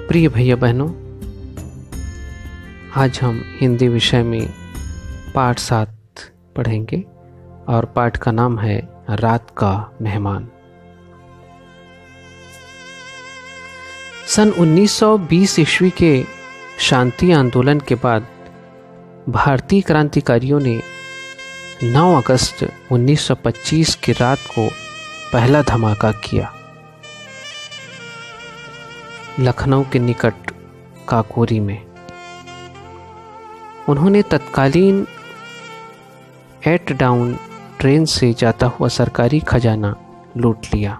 प्रिय भैया बहनों, आज हम हिंदी विषय में पाठ 7 पढ़ेंगे और पाठ का नाम है रात का मेहमान। सन 1920 ईस्वी के शांति आंदोलन के बाद भारतीय क्रांतिकारियों ने 9 अगस्त 1925 की रात को पहला धमाका किया। लखनऊ के निकट काकोरी में उन्होंने तत्कालीन 8 डाउन ट्रेन से जाता हुआ सरकारी खजाना लूट लिया।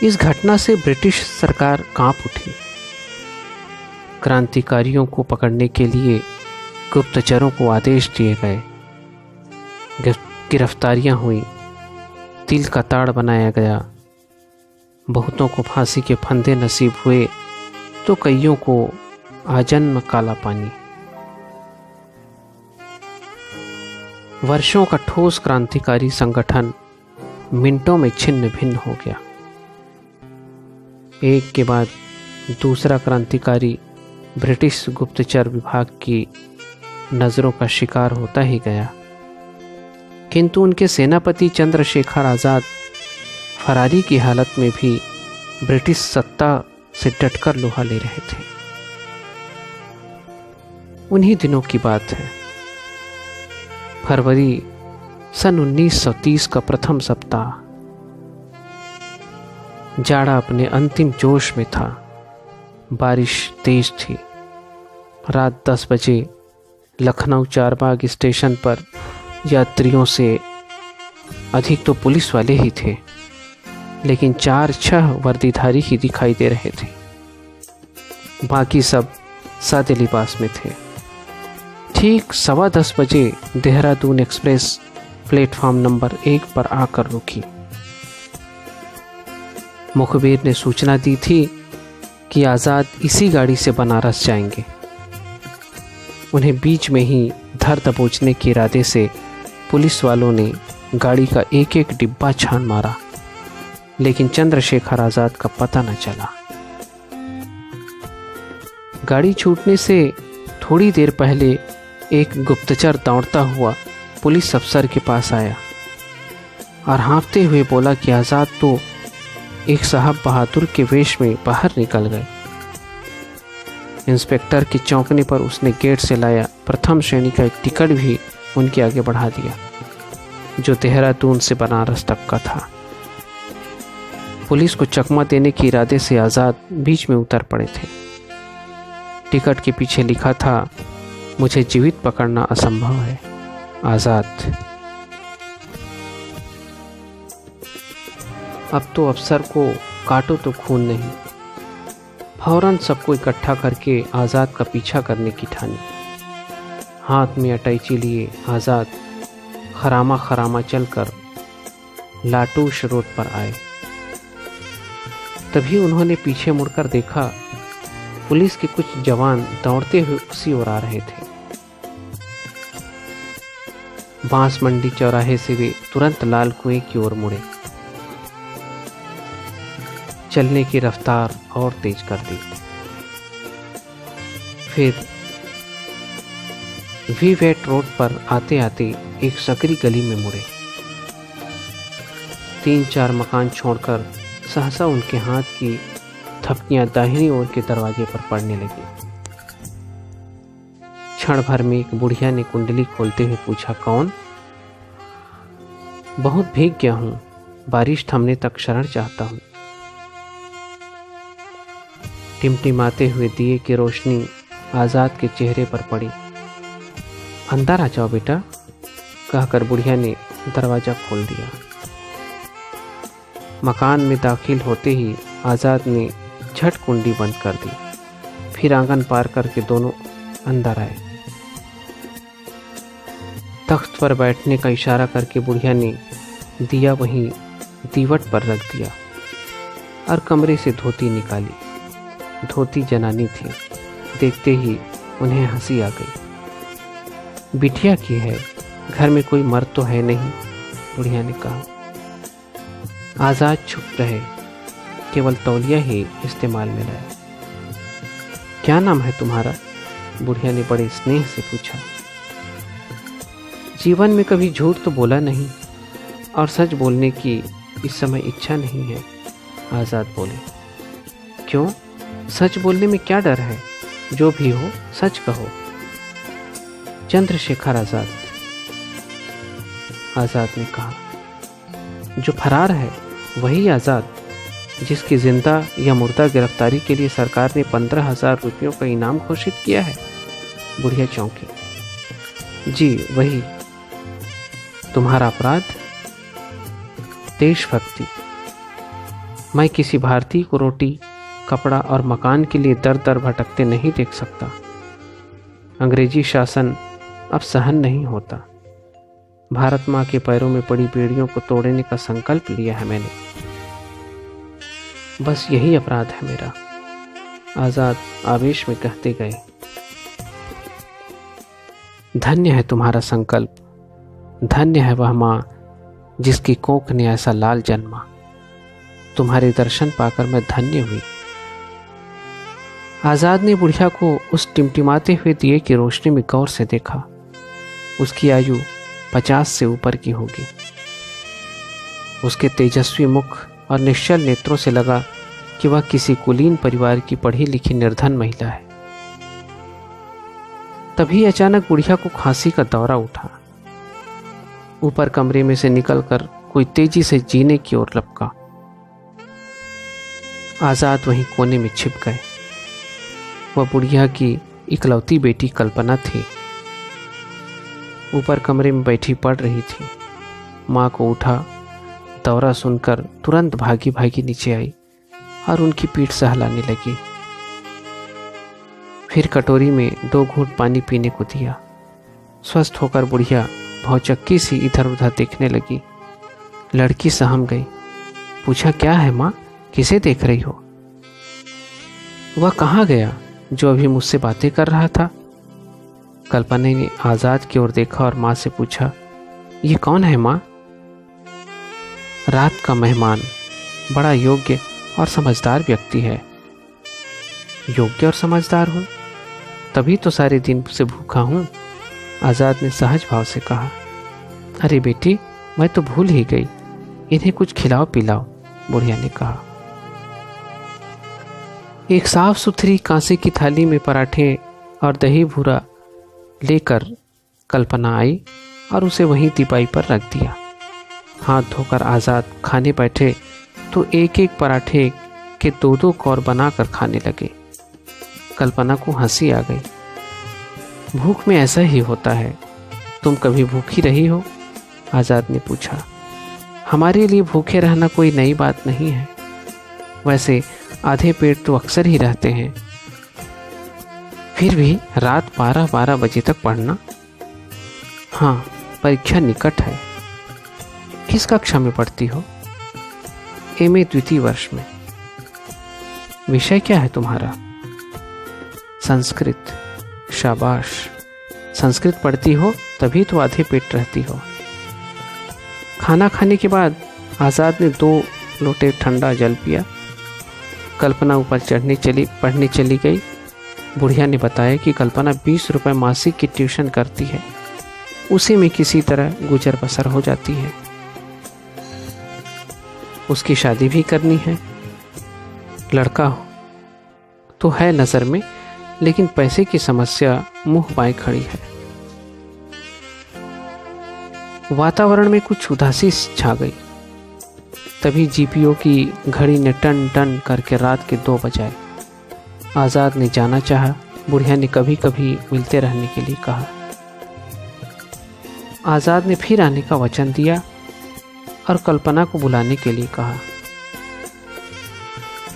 इस घटना से ब्रिटिश सरकार कांप उठी। क्रांतिकारियों को पकड़ने के लिए गुप्तचरों को आदेश दिए गए। गिरफ्तारियां हुई, तिल का ताड़ बनाया गया। बहुतों को फांसी के फंदे नसीब हुए तो कईयों को आजन्म काला पानी। वर्षों का ठोस क्रांतिकारी संगठन मिनटों में छिन्न भिन्न हो गया। एक के बाद दूसरा क्रांतिकारी ब्रिटिश गुप्तचर विभाग की नज़रों का शिकार होता ही गया, किंतु उनके सेनापति चंद्रशेखर आज़ाद फरारी की हालत में भी ब्रिटिश सत्ता से डटकर लोहा ले रहे थे। उन्हीं दिनों की बात है। फरवरी सन 1930 का प्रथम सप्ताह। जाड़ा अपने अंतिम जोश में था। बारिश तेज थी। रात 10 बजे लखनऊ चारबाग स्टेशन पर यात्रियों से अधिक तो पुलिस वाले ही थे, लेकिन 4-6 वर्दीधारी ही दिखाई दे रहे थे। बाकी सब सादे लिबास में थे। ठीक 10:15 बजे देहरादून एक्सप्रेस प्लेटफॉर्म नंबर 1 पर आकर रुकी। मुखबिर ने सूचना दी थी कि आज़ाद इसी गाड़ी से बनारस जाएंगे। उन्हें बीच में ही धर दबोचने के इरादे से पुलिस वालों ने गाड़ी का एक-एक डिब्बा छान मारा, लेकिन चंद्रशेखर आज़ाद का पता न चला। गाड़ी छूटने से थोड़ी देर पहले एक गुप्तचर दौड़ता हुआ पुलिस अफसर के पास आया और हाँफते हुए बोला कि आज़ाद तो एक साहब बहादुर के वेश में बाहर निकल गए। इंस्पेक्टर के चौंकने पर उसने गेट से लाया प्रथम श्रेणी का एक टिकट भी उनके आगे बढ़ा दिया, जो देहरादून से बनारस तक का था। पुलिस को चकमा देने के इरादे से आज़ाद बीच में उतर पड़े थे। टिकट के पीछे लिखा था, मुझे जीवित पकड़ना असंभव है, आज़ाद। अब तो अफसर को काटो तो खून नहीं। फौरन सबको इकट्ठा करके आज़ाद का पीछा करने की ठानी। हाथ में अटैची लिए आज़ाद खरामा खरामा चलकर लाटूश रोड पर आए। तभी उन्होंने पीछे मुड़कर देखा, पुलिस के कुछ जवान दौड़ते हुए उसी ओर आ रहे थे। बांस मंडी चौराहे से वे तुरंत लाल कुएं की ओर मुड़े। चलने की रफ्तार और तेज कर दी। फिर वीवेट रोड पर आते आते एक सकरी गली में मुड़े। 3-4 मकान छोड़कर सहसा उनके हाथ की थपकियां दाहिनी ओर के दरवाजे पर पड़ने लगी। क्षण भर में एक बुढ़िया ने कुंडली खोलते हुए पूछा, कौन? बहुत भीग गया हूं, बारिश थमने तक शरण चाहता हूं। टिमटिमाते हुए दिए की रोशनी आज़ाद के चेहरे पर पड़ी। अंदर आ जाओ बेटा, कहकर बुढ़िया ने दरवाजा खोल दिया। मकान में दाखिल होते ही आज़ाद ने झट कुंडी बंद कर दी। फिर आंगन पार करके दोनों अंदर आए। तख्त पर बैठने का इशारा करके बुढ़िया ने दिया वहीं दीवट पर रख दिया और कमरे से धोती निकाली। धोती जनानी थी। देखते ही उन्हें हंसी आ गई। बिटिया की है, घर में कोई मर्द तो है नहीं, बुढ़िया ने कहा। आज़ाद चुप रहे। केवल तौलिया ही इस्तेमाल में लाए। क्या नाम है तुम्हारा? बुढ़िया ने बड़े स्नेह से पूछा। जीवन में कभी झूठ तो बोला नहीं और सच बोलने की इस समय इच्छा नहीं है, आज़ाद बोले। क्यों? सच बोलने में क्या डर है? जो भी हो सच कहो। चंद्रशेखर आज़ाद, आज़ाद ने कहा। जो फरार है वही आज़ाद, जिसकी जिंदा या मुर्दा गिरफ्तारी के लिए सरकार ने 15,000 रुपयों का इनाम घोषित किया है। बुढ़िया चौंकी। जी वही। तुम्हारा अपराध? देशभक्ति। मैं किसी भारतीय को रोटी, कपड़ा और मकान के लिए दर दर भटकते नहीं देख सकता। अंग्रेजी शासन अब सहन नहीं होता। भारत माँ के पैरों में पड़ी बेड़ियों को तोड़ने का संकल्प लिया है मैंने। बस यही अपराध है मेरा, आज़ाद आवेश में कहते गए। धन्य है तुम्हारा संकल्प, धन्य है वह माँ जिसकी कोख ने ऐसा लाल जन्मा। तुम्हारे दर्शन पाकर मैं धन्य हुई। आज़ाद ने बुढ़िया को उस टिमटिमाते हुए दिए की रोशनी में गौर से देखा। उसकी आयु 50 से ऊपर की होगी। उसके तेजस्वी मुख और निश्चल नेत्रों से लगा कि वह किसी कुलीन परिवार की पढ़ी लिखी निर्धन महिला है। तभी अचानक बुढ़िया को खांसी का दौरा उठा। ऊपर कमरे में से निकलकर कोई तेजी से जीने की ओर लपका। आज़ाद वहीं कोने में छिप गए। वह बुढ़िया की इकलौती बेटी कल्पना थी। ऊपर कमरे में बैठी पढ़ रही थी। माँ को उठा दौरा सुनकर तुरंत भागी भागी नीचे आई और उनकी पीठ सहलाने लगी। फिर कटोरी में 2 घूंट पानी पीने को दिया। स्वस्थ होकर बुढ़िया भौचक्की सी इधर उधर देखने लगी। लड़की सहम गई। पूछा, क्या है माँ, किसे देख रही हो? वह कहाँ गया जो अभी मुझसे बातें कर रहा था? कल्पना ने आज़ाद की ओर देखा और माँ से पूछा, ये कौन है माँ? रात का मेहमान, बड़ा योग्य और समझदार व्यक्ति है। योग्य और समझदार हूँ, तभी तो सारे दिन से भूखा हूँ, आज़ाद ने सहज भाव से कहा। अरे बेटी, मैं तो भूल ही गई, इन्हें कुछ खिलाओ पिलाओ, बुढ़िया ने कहा। एक साफ सुथरी कांसे की थाली में पराठे और दही भूरा लेकर कल्पना आई और उसे वहीं तिपाई पर रख दिया। हाथ धोकर आज़ाद खाने बैठे तो एक एक पराठे के 2-2 कौर बनाकर खाने लगे। कल्पना को हंसी आ गई। भूख में ऐसा ही होता है। तुम कभी भूखी रही हो? आज़ाद ने पूछा। हमारे लिए भूखे रहना कोई नई बात नहीं है। वैसे आधे पेट तो अक्सर ही रहते हैं। फिर भी रात 12-12 बजे तक पढ़ना? हाँ, परीक्षा निकट है। किस कक्षा में पढ़ती हो? एमए द्वितीय वर्ष में। विषय क्या है तुम्हारा? संस्कृत। शाबाश, संस्कृत पढ़ती हो तभी तो आधे पेट रहती हो। खाना खाने के बाद आज़ाद ने 2 लोटे ठंडा जल पिया। कल्पना ऊपर पढ़ने चली गई। बुढ़िया ने बताया कि कल्पना 20 रुपये मासिक की ट्यूशन करती है, उसी में किसी तरह गुजर बसर हो जाती है। उसकी शादी भी करनी है। लड़का हो तो है नज़र में, लेकिन पैसे की समस्या मुंह बाएं खड़ी है। वातावरण में कुछ उदासी छा गई। तभी जीपीओ की घड़ी ने टन टन करके रात के 2 बजाए। आज़ाद ने जाना चाहा। बुढ़िया ने कभी कभी मिलते रहने के लिए कहा। आज़ाद ने फिर आने का वचन दिया और कल्पना को बुलाने के लिए कहा।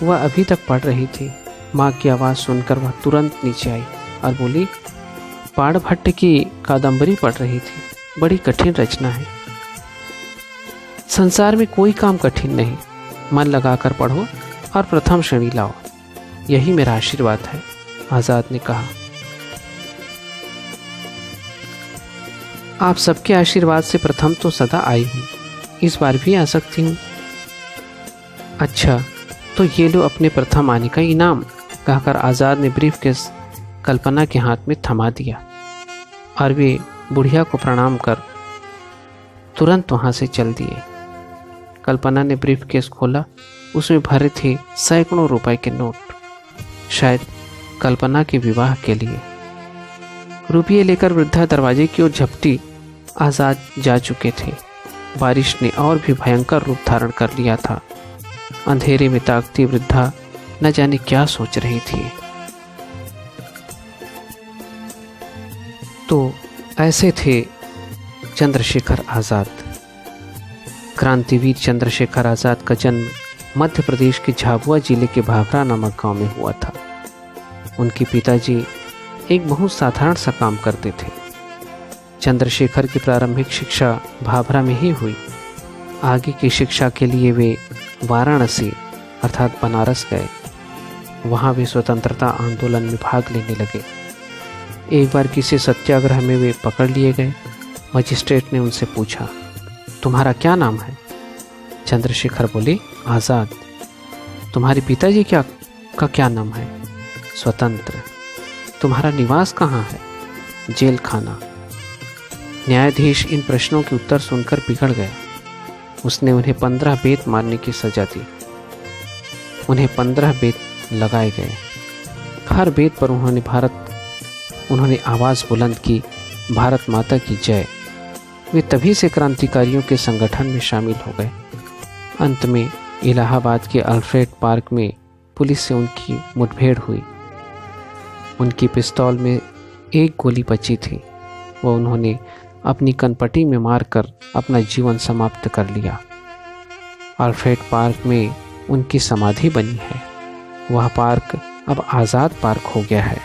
वह अभी तक पढ़ रही थी। माँ की आवाज़ सुनकर वह तुरंत नीचे आई और बोली, बाणभट्ट की कादम्बरी पढ़ रही थी, बड़ी कठिन रचना है। संसार में कोई काम कठिन नहीं, मन लगाकर पढ़ो और प्रथम श्रेणी लाओ, यही मेरा आशीर्वाद है, आज़ाद ने कहा। आप सबके आशीर्वाद से प्रथम तो सदा आई हूँ, इस बार भी आ सकती हूँ। अच्छा, तो ये लो अपने प्रथम आने का इनाम, कहकर आज़ाद ने ब्रीफ केस कल्पना के हाथ में थमा दिया और वे बुढ़िया को प्रणाम कर तुरंत वहाँ से चल दिए। कल्पना ने ब्रीफ केस खोला, उसमें भरे थे सैकड़ों रुपए के नोट, शायद कल्पना के विवाह के लिए। रुपये लेकर वृद्धा दरवाजे की ओर झपटी। आज़ाद जा चुके थे। बारिश ने और भी भयंकर रूप धारण कर लिया था। अंधेरे में ताकती वृद्धा न जाने क्या सोच रही थी। तो ऐसे थे चंद्रशेखर आज़ाद। क्रांतिवीर चंद्रशेखर आज़ाद का जन्म मध्य प्रदेश के झाबुआ जिले के भाभरा नामक गांव में हुआ था। उनके पिताजी एक बहुत साधारण सा काम करते थे। चंद्रशेखर की प्रारंभिक शिक्षा भाभरा में ही हुई। आगे की शिक्षा के लिए वे वाराणसी अर्थात बनारस गए। वहाँ वे स्वतंत्रता आंदोलन में भाग लेने लगे। एक बार किसी सत्याग्रह में वे पकड़ लिए गए। मजिस्ट्रेट ने उनसे पूछा, तुम्हारा क्या नाम है? चंद्रशेखर बोले, आज़ाद। तुम्हारे पिताजी का क्या नाम है? स्वतंत्र। तुम्हारा निवास कहाँ है? जेल खाना। न्यायाधीश इन प्रश्नों के उत्तर सुनकर बिगड़ गया। उसने उन्हें 15 बेत मारने की सजा दी। उन्हें 15 बेत लगाए गए। हर बेत पर उन्होंने आवाज़ बुलंद की, भारत माता की जय। वे तभी से क्रांतिकारियों के संगठन में शामिल हो गए। अंत में इलाहाबाद के अल्फ्रेड पार्क में पुलिस से उनकी मुठभेड़ हुई। उनकी पिस्तौल में एक गोली बची थी। वह उन्होंने अपनी कनपटी में मारकर अपना जीवन समाप्त कर लिया। अल्फ्रेड पार्क में उनकी समाधि बनी है। वह पार्क अब आज़ाद पार्क हो गया है।